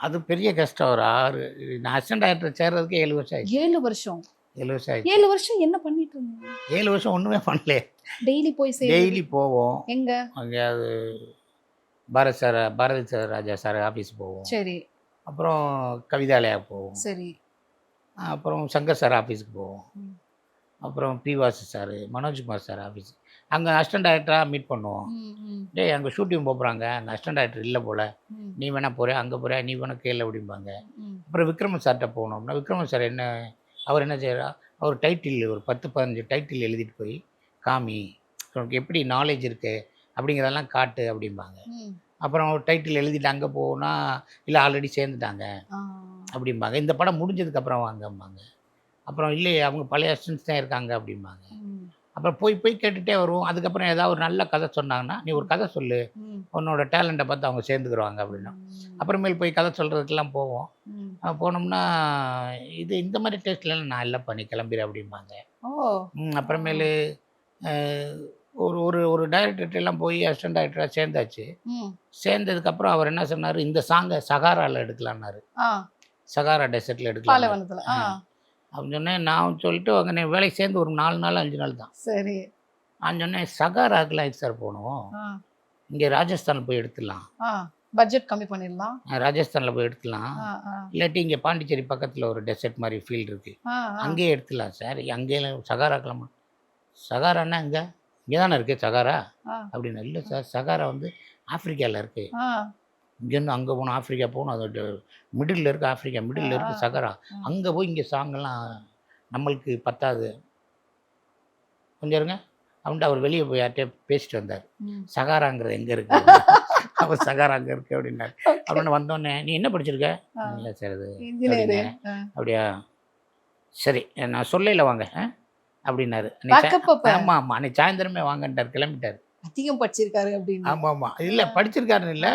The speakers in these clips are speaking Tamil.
அது பெரிய கஷ்டம். ஒரு 6 நான் அசிஸ்டன்ட் டைரக்டர் சேர்றதுக்கு 7 வருஷம் ஆயிடுச்சு. 7 வருஷம் 7 வருஷம் ஆயிடுச்சு. 7 வருஷம் என்ன பண்ணிட்டு இருந்தீங்க? 7 வருஷம் ஒண்ணுமே பண்ணலையே. டெய்லி போய் சேர்றது டெய்லி போவோம். எங்க? அங்கேயாவது பாரதி சார் ராஜா சார் ஆஃபீஸ் போவோம். சரி அப்புறம் கவிதாலயா போவோம். சரி. அப்புறம் சங்கர் சார் ஆஃபீஸுக்கு போவோம். ம். அப்புறம் P Vasu sir, Manojkumar sir office. அங்கே அசிஸ்டன்ட் டைரக்டராக மீட் பண்ணுவோம். ம், ம், டேய் அங்கே ஷூட்டிங் போகிறாங்க, அங்கே அசிஸ்டன்ட் டைரக்டர் இல்லை போல், ம், நீ வேணா போறியா, அங்கே போறியா, நீ வேணா கேளு அப்படிம்பாங்க. ம். அப்புறம் விக்ரமன் சார்கிட்ட போனோம்னா விக்ரமன் சார் அவர் என்ன செய்யறா, அவர் டைட்டில் ஒரு 10-15 டைட்டில் எழுதிட்டு போய் காமி, உனக்கு எப்படி நாலேஜ் இருக்குது அப்படிங்கிறதெல்லாம் காட்டு அப்படிம்பாங்க. ம். அப்புறம் ஒரு டைட்டில் எழுதிட்டு அங்கே போனால் இல்லை ஆல்ரெடி சேர்ந்துட்டாங்க ஆ. அப்படிம்பாங்க. இந்த படம் முடிஞ்சதுக்கப்புறம் வாங்கம்பாங்க. அப்புறம் இல்லையே அவங்க பழைய அசிஸ்டன்ஸ் தான் இருக்காங்க அப்படிம்பாங்க. ம், அப்புறம் போய் கேட்டுகிட்டே வருவோம். அதுக்கப்புறம் ஏதாவது ஒரு நல்ல கதை சொன்னாங்கன்னா, நீ ஒரு கதை சொல்லு, ம், உன்னோட டேலண்ட்டை பார்த்து அவங்க சேர்ந்துக்குருவாங்க அப்படின்னா. ம், அப்புறமேல் போய் கதை சொல்கிறதுக்கெல்லாம் போவோம். ம். போனோம்னா இந்த மாதிரி டேஸ்ட்லாம் நான் இல்லை பண்ணி கிளம்பிடுறேன் அப்படிம்பாங்க. ஓ. அப்புறமேலு ஒரு ஒரு ஒரு டைரக்டர்கிட்டலாம் போய் அசிஸ்டன்ட் டைரக்டராக சேர்ந்தாச்சு. ம். சேர்ந்ததுக்கப்புறம் அவர் என்ன சொன்னார், இந்த சாங்கை சகாராவில் எடுக்கலான்னாரு. ஆ. சகாரா டெசர்ட்டில் எடுக்கலாம் பாலைவனத்துல. ஆ. அப்படின்னு சொன்னேன். நான் சொல்லிட்டு அங்கே வேலைக்கு சேர்ந்து ஒரு 4 நாள் 5 நாள் தான். சரி. நான் சொன்னேன், சகாராக்கெலாம் எதுக்கு சார் போகணும், ஆ. இங்கே ராஜஸ்தானில் போய் எடுத்துடலாம், ஆ. பட்ஜெட் கம்மி பண்ணிடலாம். ராஜஸ்தானில் போய் எடுத்துடலாம், ஆ, ஆ. இல்லாட்டி இங்கே பாண்டிச்சேரி பக்கத்தில் ஒரு டெசர்ட் மாதிரி ஃபீல்டு இருக்குது, ஆ, ஆ. அங்கேயே எடுத்துடலாம் சார், அங்கேயே சகாராக்கெலாம். சகாரான்னா இங்கே தானே இருக்குது சகாரா ஆ. அப்படின்னு. இல்லை சார், சகாரா வந்து ஆப்பிரிக்காவில் இருக்குது, ஆ. இங்கேருந்து அங்கே போகணும், ஆப்பிரிக்கா போகணும், அது மிடில் இருக்குது, ஆப்பிரிக்கா மிடில் இருக்குது சகாரா, அங்கே போய் இங்கே சாங்கெல்லாம் நம்மளுக்கு பத்தாது, கொஞ்சம் இருங்க அப்படின்ட்டு அவர் வெளியே போய் யார்கிட்டயே பேசிட்டு வந்தார். ம். சகாராங்கிறது எங்கே இருக்குது, அவர் சகாரா அங்கே இருக்குது அப்படின்னாரு. Okay. அப்படின்னு வந்தோடனே, நீ என்ன படிச்சிருக்க? ஆ. இல்லை சார் இது இன்ஜினியரு. அப்படிங்க. அப்படியா, சரி நான் சொல்லையில் வாங்க அப்படின்னாரு. Backup அப்ப. ஆமாம் ஆமாம், அன்னைக்கு சாயந்தரமே வாங்கன்ட்டார், கிளம்பிட்டார். அதிகம் படிச்சிருக்காரு அப்படின்னு. ஆமாம் ஆமாம், இல்லை படிச்சிருக்காருன்னு இல்லை,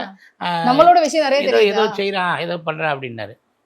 நம்மளோட விஷயம் நிறைய ஏதோ தெரியுதா? செய்கிறான், ஏதோ பண்ணுறான் அப்படின்னாரு.